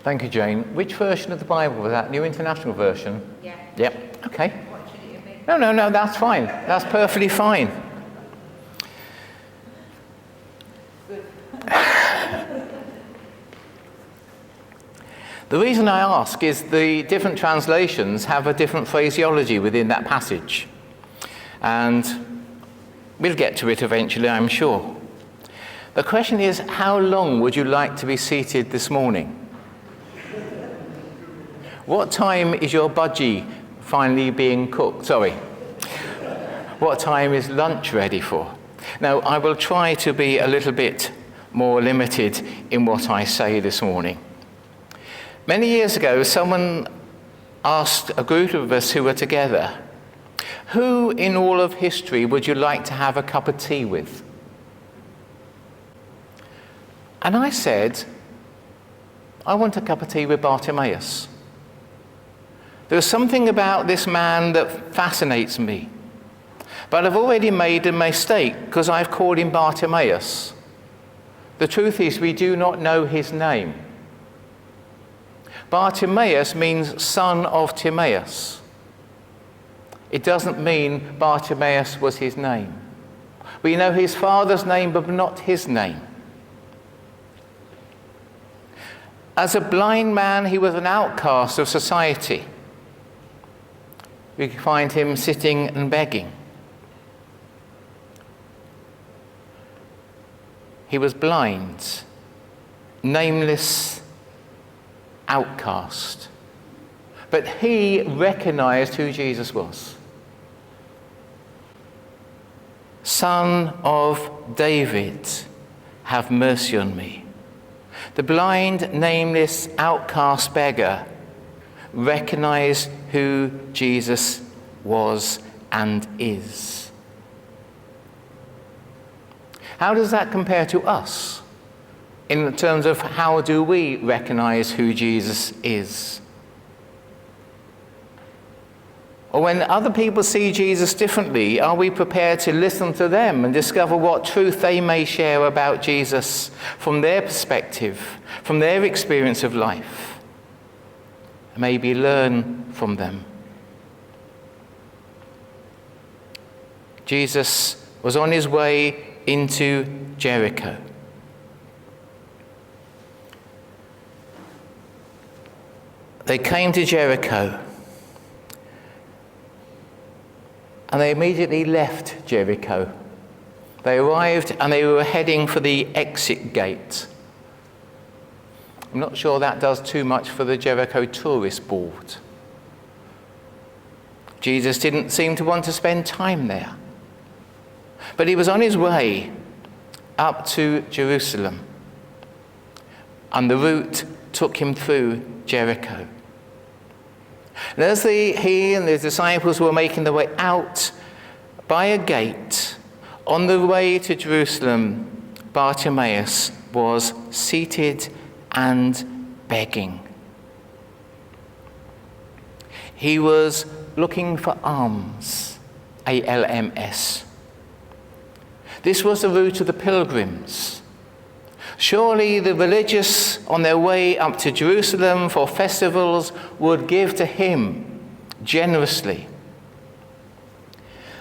Thank you, Jane. Which version of the Bible was that? New International Version? Yeah. Yep. Okay. What should it be? No, that's fine. That's perfectly fine. Good. The reason I ask is the different translations have a different phraseology within that passage. And we'll get to it eventually, I'm sure. The question is, how long would you like to be seated this morning? What time is your budgie finally being cooked? Sorry. What time is lunch ready for? Now, I will try to be a little bit more limited in what I say this morning. Many years ago, someone asked a group of us who were together, who in all of history would you like to have a cup of tea with? And I said, I want a cup of tea with Bartimaeus. There's something about this man that fascinates me. But I've already made a mistake because I've called him Bartimaeus. The truth is, we do not know his name. Bartimaeus means son of Timaeus. It doesn't mean Bartimaeus was his name. We know his father's name, but not his name. As a blind man, he was an outcast of society. We find him sitting and begging. He was blind, nameless, outcast. But he recognized who Jesus was. Son of David, have mercy on me. The blind, nameless, outcast beggar recognized who Jesus was and is. How does that compare to us in terms of how do we recognize who Jesus is? Or when other people see Jesus differently, are we prepared to listen to them and discover what truth they may share about Jesus from their perspective, from their experience of life? Maybe learn from them. Jesus was on his way into Jericho. They came to Jericho. And they immediately left Jericho. They arrived and they were heading for the exit gate. I'm not sure that does too much for the Jericho Tourist Board. Jesus didn't seem to want to spend time there. But he was on his way up to Jerusalem. And the route took him through Jericho. And as he and the disciples were making their way out by a gate on the way to Jerusalem, Bartimaeus was seated and begging. He was looking for alms, A-L-M-S. This was the route of the pilgrims. Surely the religious on their way up to Jerusalem for festivals would give to him generously.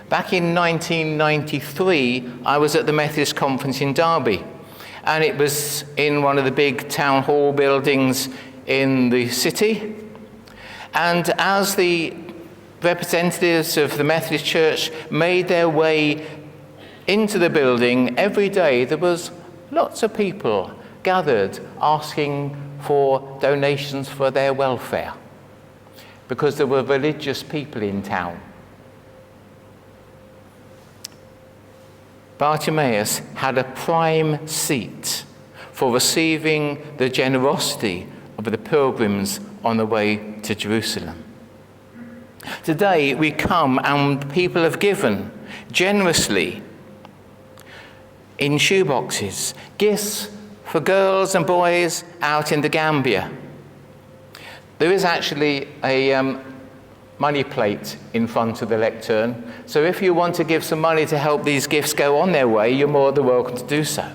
Back in 1993, I was at the Methodist Conference in Derby, and it was in one of the big town hall buildings in the city. And as the representatives of the Methodist Church made their way into the building, every day there was lots of people gathered asking for donations for their welfare because there were religious people in town. Bartimaeus had a prime seat for receiving the generosity of the pilgrims on the way to Jerusalem. Today we come and people have given generously in shoeboxes, gifts for girls and boys out in the Gambia. There is actually a money plate in front of the lectern, so if you want to give some money to help these gifts go on their way, you're more than welcome to do so.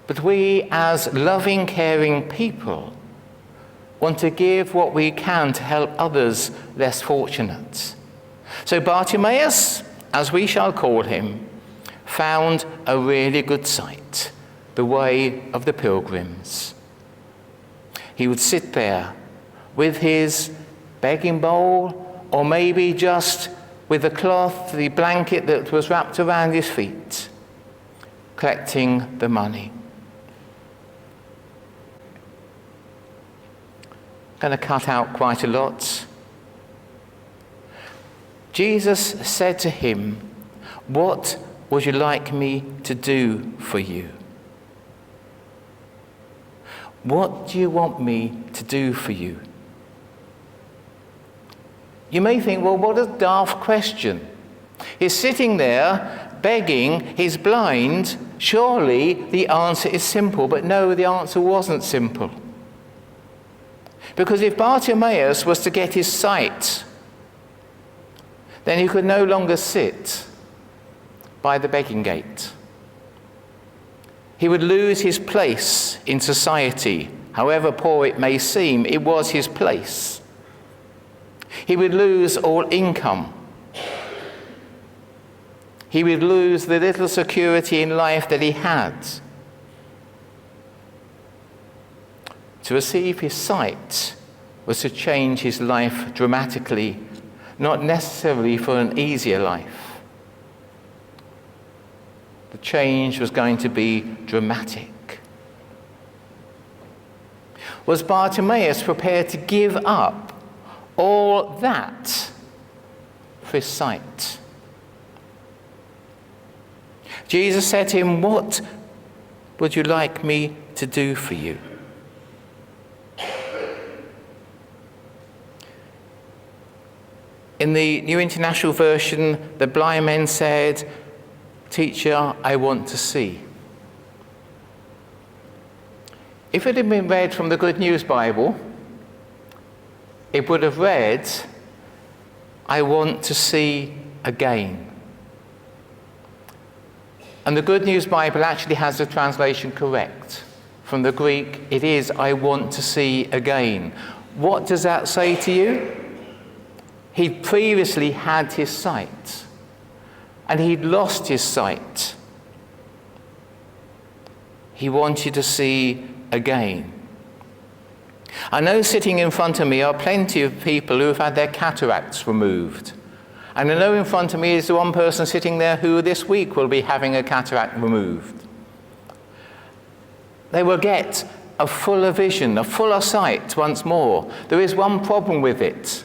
But we, as loving, caring people, want to give what we can to help others less fortunate. So Bartimaeus, as we shall call him, found a really good sight, the way of the pilgrims. He would sit there with his begging bowl, or maybe just with the cloth, the blanket that was wrapped around his feet, collecting the money. I'm going to cut out quite a lot. Jesus said to him, "What would you like me to do for you?" What do you want me to do for you? You may think, well, what a daft question. He's sitting there begging, he's blind. Surely the answer is simple. But no, the answer wasn't simple. Because if Bartimaeus was to get his sight, then he could no longer sit by the begging gate. He would lose his place in society. However poor it may seem, it was his place. He would lose all income. He would lose the little security in life that he had. To receive his sight was to change his life dramatically, not necessarily for an easier life. The change was going to be dramatic. Was Bartimaeus prepared to give up all that for his sight? Jesus said to him, "What would you like me to do for you?" In the New International Version, the blind man said, "Teacher, I want to see." If it had been read from the Good News Bible, it would have read, "I want to see again." And the Good News Bible actually has the translation correct. From the Greek, it is, "I want to see again." What does that say to you? He previously had his sight, and he'd lost his sight. He wanted to see again. I know sitting in front of me are plenty of people who have had their cataracts removed. And I know in front of me is the one person sitting there who this week will be having a cataract removed. They will get a fuller vision, a fuller sight once more. There is one problem with it.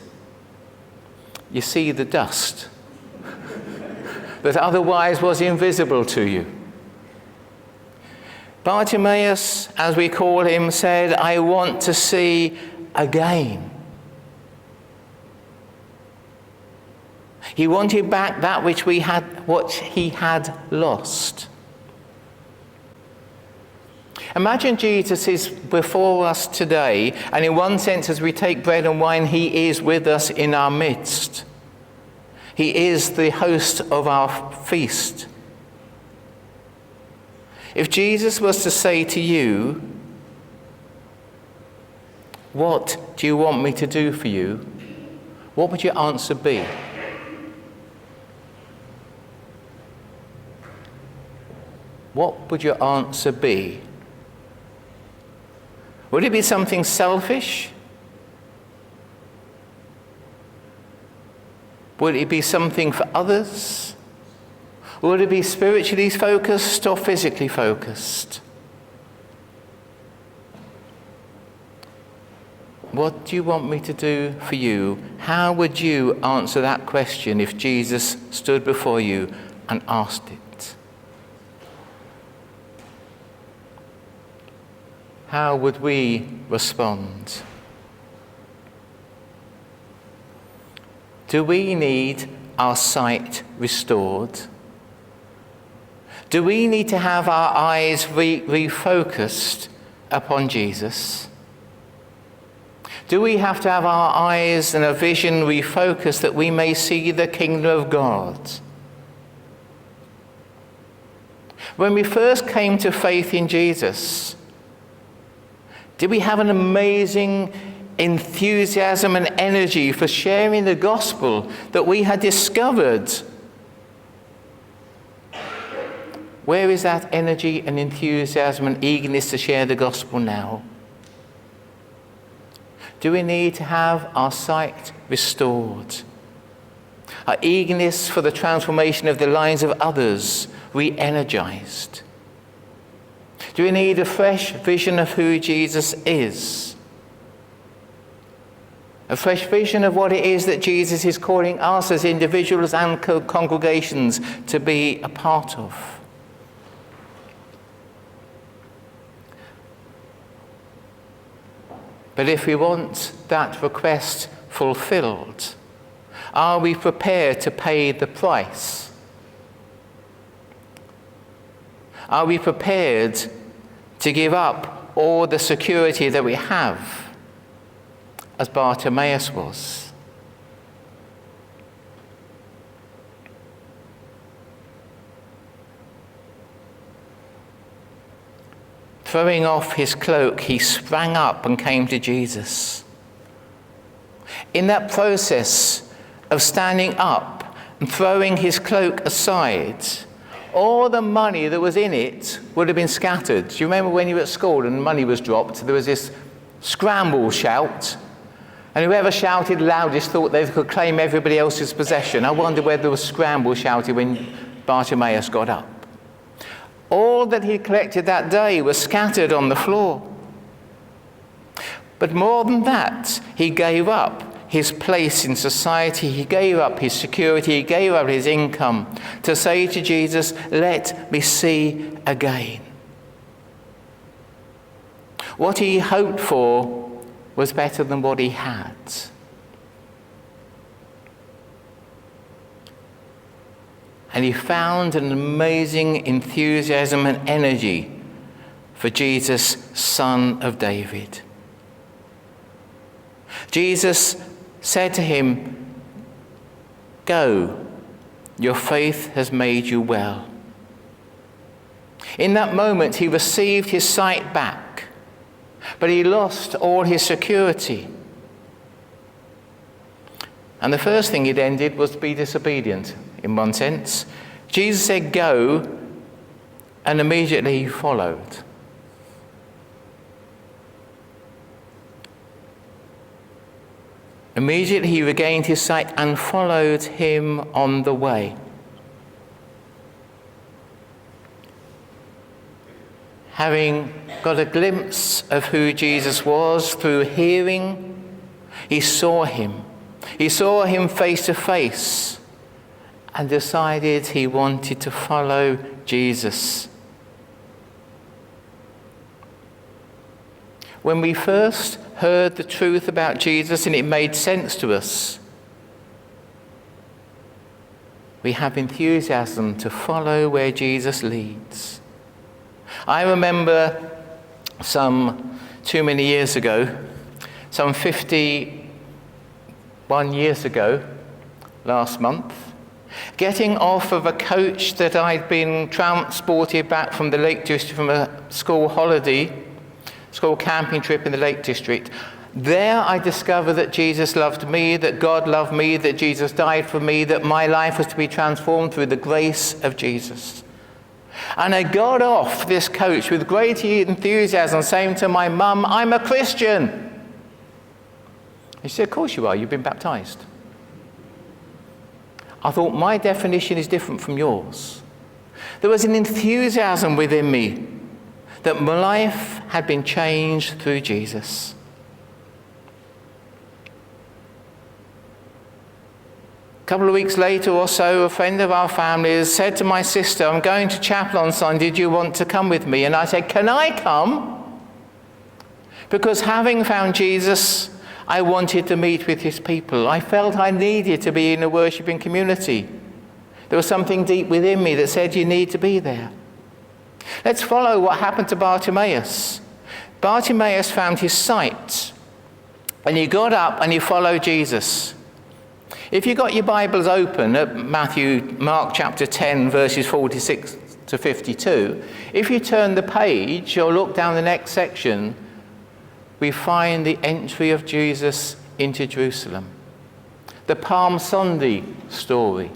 You see the dust that otherwise was invisible to you. Bartimaeus, as we call him, said, "I want to see again." He wanted back that what he had lost. Imagine Jesus is before us today, and in one sense, as we take bread and wine, he is with us in our midst. He is the host of our feast. If Jesus was to say to you, "What do you want me to do for you?" what would your answer be? What would your answer be? Would it be something selfish? Would it be something for others? Would it be spiritually focused or physically focused? What do you want me to do for you? How would you answer that question if Jesus stood before you and asked it? How would we respond? Do we need our sight restored? Do we need to have our eyes refocused upon Jesus? Do we have to have our eyes and a vision refocused that we may see the kingdom of God? When we first came to faith in Jesus, did we have an amazing enthusiasm and energy for sharing the gospel that we had discovered? Where is that energy and enthusiasm and eagerness to share the gospel now? Do we need to have our sight restored? Our eagerness for the transformation of the lives of others re-energized? Do we need a fresh vision of who Jesus is? A fresh vision of what it is that Jesus is calling us as individuals and congregations to be a part of? But if we want that request fulfilled, are we prepared to pay the price? Are we prepared to give up all the security that we have, as Bartimaeus was? Throwing off his cloak, he sprang up and came to Jesus. In that process of standing up and throwing his cloak aside, all the money that was in it would have been scattered. Do you remember when you were at school and money was dropped? There was this scramble shout, and whoever shouted loudest thought they could claim everybody else's possession. I wonder whether there was scramble shouted when Bartimaeus got up. All that he collected that day was scattered on the floor. But more than that, he gave up his place in society, he gave up his security, he gave up his income to say to Jesus, "Let me see again." What he hoped for was better than what he had. And he found an amazing enthusiasm and energy for Jesus, Son of David. Jesus said to him, "Go, your faith has made you well." In that moment, he received his sight back, but he lost all his security. And the first thing he then did was to be disobedient, in one sense. Jesus said, "Go," and immediately he followed. Immediately he regained his sight and followed him on the way. Having got a glimpse of who Jesus was through hearing, he saw him. He saw him face to face and decided he wanted to follow Jesus. When we first heard the truth about Jesus and it made sense to us, we have enthusiasm to follow where Jesus leads. I remember some too many years ago, some 51 years ago, last month, getting off of a coach that I'd been transported back from the Lake District from a school holiday, school camping trip in the Lake District. There I discovered that Jesus loved me, that God loved me, that Jesus died for me, that my life was to be transformed through the grace of Jesus. And I got off this coach with great enthusiasm, saying to my mum, "I'm a Christian." She said, "Of course you are, you've been baptized." I thought, my definition is different from yours. There was an enthusiasm within me that my life had been changed through Jesus. A couple of weeks later or so, a friend of our family said to my sister, "I'm going to chapel on Sunday, do you want to come with me?" And I said, "Can I come?" Because having found Jesus, I wanted to meet with his people. I felt I needed to be in a worshiping community. There was something deep within me that said, you need to be there. Let's follow what happened to Bartimaeus. Bartimaeus found his sight, and he got up and he followed Jesus. If you've got your Bibles open at Mark chapter 10, verses 46 to 52, if you turn the page or look down the next section, we find the entry of Jesus into Jerusalem. The Palm Sunday story.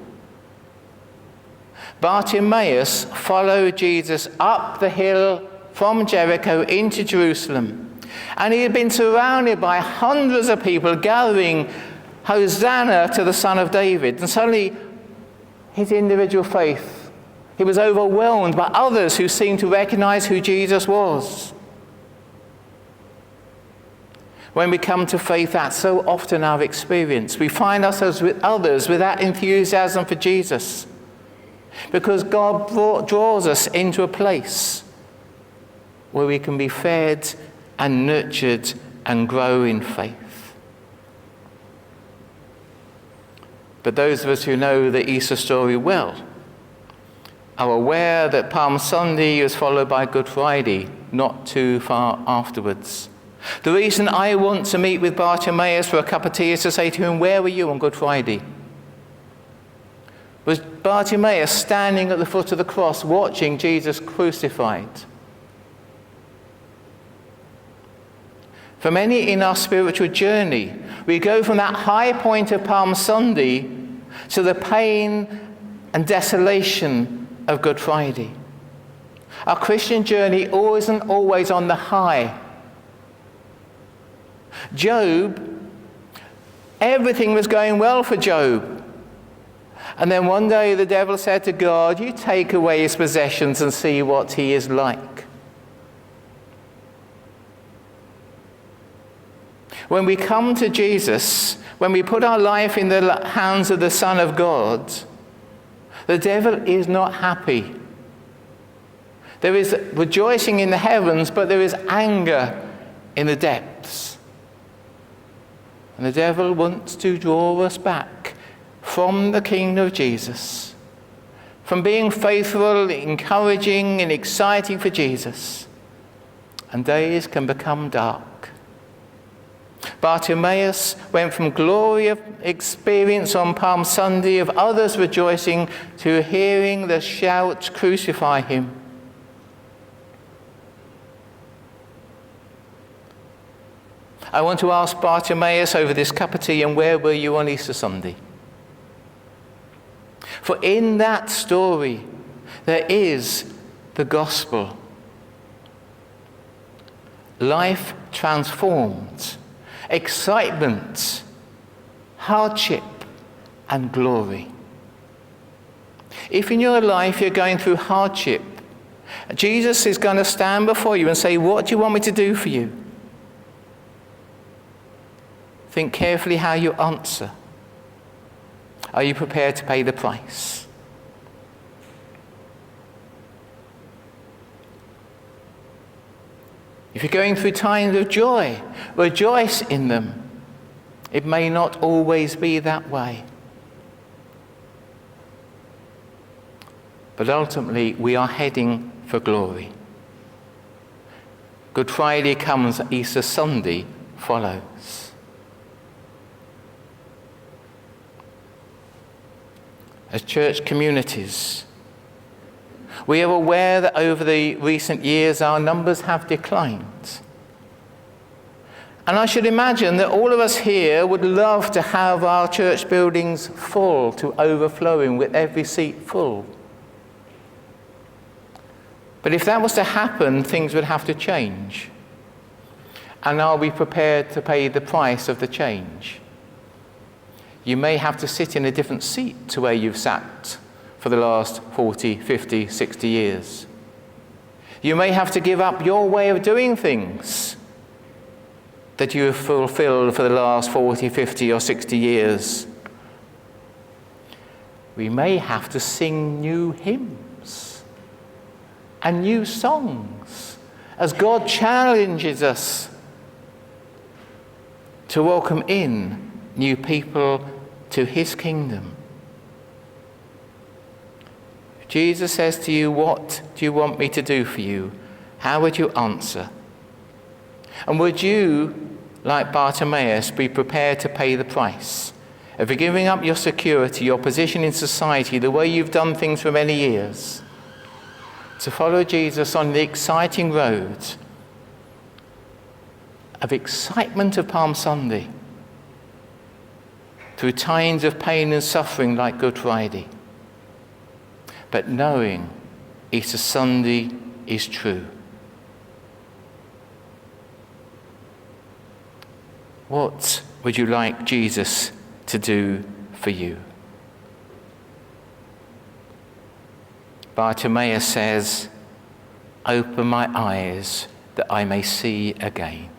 Bartimaeus followed Jesus up the hill from Jericho into Jerusalem, and he had been surrounded by hundreds of people gathering Hosanna to the Son of David. And suddenly, his individual faith, he was overwhelmed by others who seemed to recognize who Jesus was. When we come to faith, that's so often our experience. We find ourselves with others with that enthusiasm for Jesus, because God draws us into a place where we can be fed and nurtured and grow in faith. But those of us who know the Easter story well are aware that Palm Sunday was followed by Good Friday not too far afterwards. The reason I want to meet with Bartimaeus for a cup of tea is to say to him, where were you on Good Friday? Was Bartimaeus standing at the foot of the cross watching Jesus crucified? For many in our spiritual journey, we go from that high point of Palm Sunday to the pain and desolation of Good Friday. Our Christian journey isn't always on the high. Job, everything was going well for Job. And then one day the devil said to God, you take away his possessions and see what he is like. When we come to Jesus, when we put our life in the hands of the Son of God, the devil is not happy. There is rejoicing in the heavens, but there is anger in the depths. And the devil wants to draw us back from the kingdom of Jesus, from being faithful, encouraging, and exciting for Jesus. And days can become dark. Bartimaeus went from glory of experience on Palm Sunday of others rejoicing to hearing the shout, crucify him. I want to ask Bartimaeus over this cup of tea, and where were you on Easter Sunday? For in that story, there is the gospel. Life transformed, excitement, hardship, and glory. If in your life you're going through hardship, Jesus is going to stand before you and say, what do you want me to do for you? Think carefully how you answer. Are you prepared to pay the price? If you're going through times of joy, rejoice in them. It may not always be that way. But ultimately, we are heading for glory. Good Friday comes, Easter Sunday follows. As church communities, we are aware that over the recent years our numbers have declined. And I should imagine that all of us here would love to have our church buildings full to overflowing, with every seat full. But if that was to happen, things would have to change. And are we prepared to pay the price of the change? You may have to sit in a different seat to where you've sat for the last 40, 50, 60 years. You may have to give up your way of doing things that you have fulfilled for the last 40, 50, or 60 years. We may have to sing new hymns and new songs as God challenges us to welcome in new people to his kingdom. If Jesus says to you, what do you want me to do for you? How would you answer? And would you, like Bartimaeus, be prepared to pay the price of giving up your security, your position in society, the way you've done things for many years, to follow Jesus on the exciting road of excitement of Palm Sunday, through times of pain and suffering like Good Friday, but knowing Easter Sunday is true. What would you like Jesus to do for you? Bartimaeus says, "Open my eyes that I may see again."